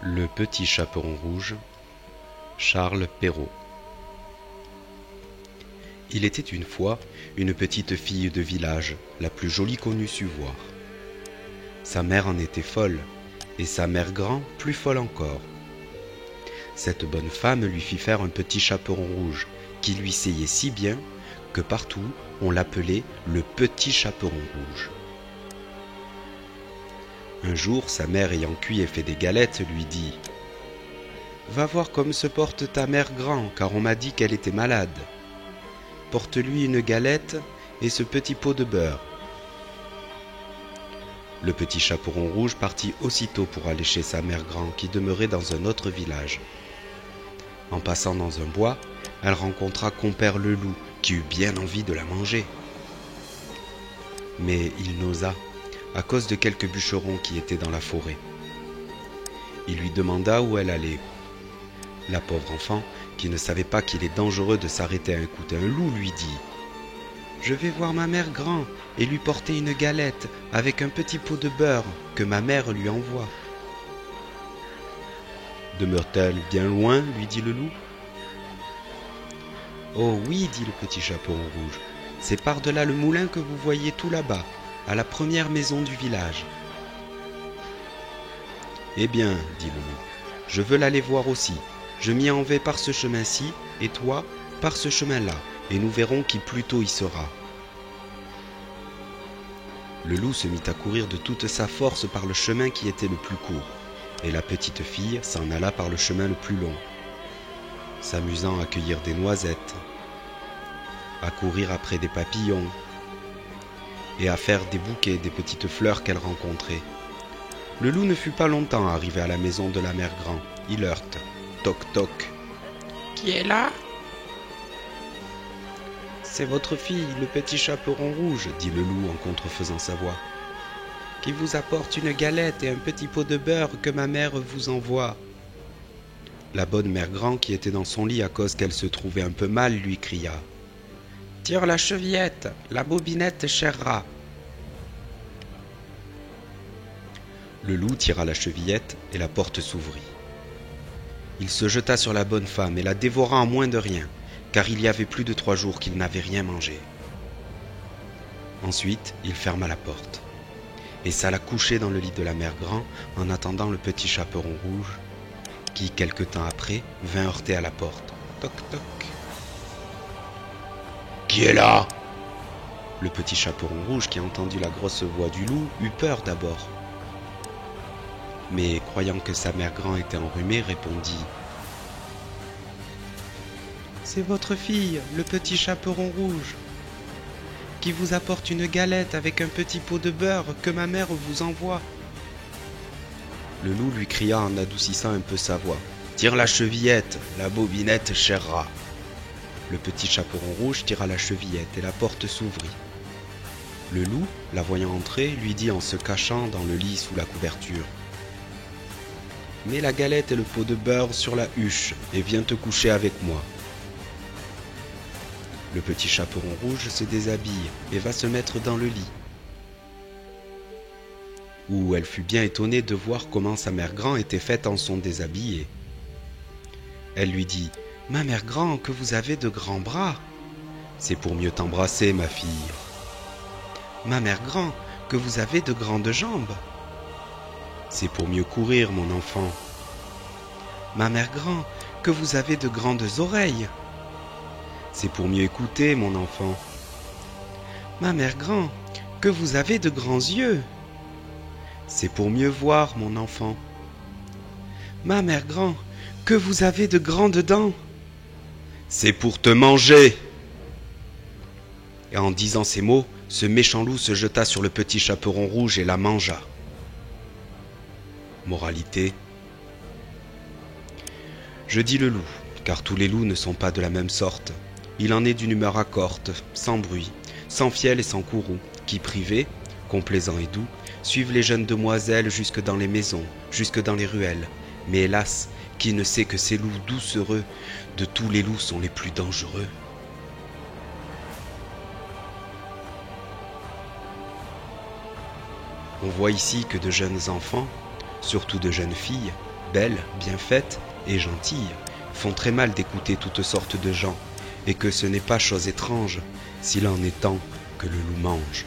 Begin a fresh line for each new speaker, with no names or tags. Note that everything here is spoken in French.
Le petit chaperon rouge, Charles Perrault. Il était une fois une petite fille de village, la plus jolie qu'on eût su voir. Sa mère en était folle, et sa mère grand plus folle encore. Cette bonne femme lui fit faire un petit chaperon rouge, qui lui seyait si bien que partout on l'appelait le petit chaperon rouge. Un jour, sa mère ayant cuit et fait des galettes, lui dit « Va voir comme se porte ta mère grand, car on m'a dit qu'elle était malade. Porte-lui une galette et ce petit pot de beurre. » Le petit chaperon rouge partit aussitôt pour aller chez sa mère grand, qui demeurait dans un autre village. En passant dans un bois, elle rencontra compère le loup, qui eut bien envie de la manger. Mais il n'osa, à cause de quelques bûcherons qui étaient dans la forêt. Il lui demanda où elle allait. La pauvre enfant, qui ne savait pas qu'il est dangereux de s'arrêter à écouter un loup, lui dit « Je vais voir ma mère grand et lui porter une galette avec un petit pot de beurre que ma mère lui envoie. » « Demeure-t-elle bien loin ?» lui dit le loup. « Oh oui, dit le petit chaperon rouge, c'est par-delà le moulin que vous voyez tout là-bas, à la première maison du village. »« Eh bien, dit le loup, je veux l'aller voir aussi. Je m'y en vais par ce chemin-ci, et toi, par ce chemin-là, et nous verrons qui plus tôt y sera. » Le loup se mit à courir de toute sa force par le chemin qui était le plus court, et la petite fille s'en alla par le chemin le plus long, s'amusant à cueillir des noisettes, à courir après des papillons, et à faire des bouquets des petites fleurs qu'elle rencontrait. Le loup ne fut pas longtemps arrivé à la maison de la mère grand. Il heurte. Toc toc. « Qui est là ?»« C'est votre fille, le petit chaperon rouge, dit le loup en contrefaisant sa voix, qui vous apporte une galette et un petit pot de beurre que ma mère vous envoie. » La bonne mère grand, qui était dans son lit à cause qu'elle se trouvait un peu mal, lui cria « Tire la chevillette, la bobinette chèrera. » Le loup tira la chevillette et la porte s'ouvrit. Il se jeta sur la bonne femme et la dévora en moins de rien, car il y avait plus de 3 jours qu'il n'avait rien mangé. Ensuite, il ferma la porte et s'alla coucher dans le lit de la mère grand en attendant le petit chaperon rouge, qui, quelque temps après, vint heurter à la porte. Toc toc. « Qui est là ?» Le petit chaperon rouge, qui entendit la grosse voix du loup, eut peur d'abord. Mais croyant que sa mère grand était enrhumée, répondit « C'est votre fille, le petit chaperon rouge, qui vous apporte une galette avec un petit pot de beurre que ma mère vous envoie. » Le loup lui cria en adoucissant un peu sa voix « Tire la chevillette, la bobinette chèrera. » Le petit chaperon rouge tira la chevillette et la porte s'ouvrit. Le loup, la voyant entrer, lui dit en se cachant dans le lit sous la couverture « Mets la galette et le pot de beurre sur la huche et viens te coucher avec moi. » Le petit chaperon rouge se déshabille et va se mettre dans le lit, où elle fut bien étonnée de voir comment sa mère grand était faite en son déshabillé. Elle lui dit « Ma mère grand, que vous avez de grands bras. »« C'est pour mieux t'embrasser, ma fille. »« Ma mère grand, que vous avez de grandes jambes. »« C'est pour mieux courir, mon enfant. »« Ma mère grand, que vous avez de grandes oreilles. »« C'est pour mieux écouter, mon enfant. »« Ma mère grand, que vous avez de grands yeux. »« C'est pour mieux voir, mon enfant. »« Ma mère grand, que vous avez de grandes dents. »« C'est pour te manger. » Et en disant ces mots, ce méchant loup se jeta sur le petit chaperon rouge et la mangea. Moralité. Je dis le loup, car tous les loups ne sont pas de la même sorte. Il en est d'une humeur accorte, sans bruit, sans fiel et sans courroux, qui, privés, complaisants et doux, suivent les jeunes demoiselles jusque dans les maisons, jusque dans les ruelles. Mais hélas, qui ne sait que ces loups doucereux de tous les loups sont les plus dangereux. On voit ici que de jeunes enfants, surtout de jeunes filles, belles, bien faites et gentilles font très mal d'écouter toutes sortes de gens, et que ce n'est pas chose étrange s'il en est temps que le loup mange.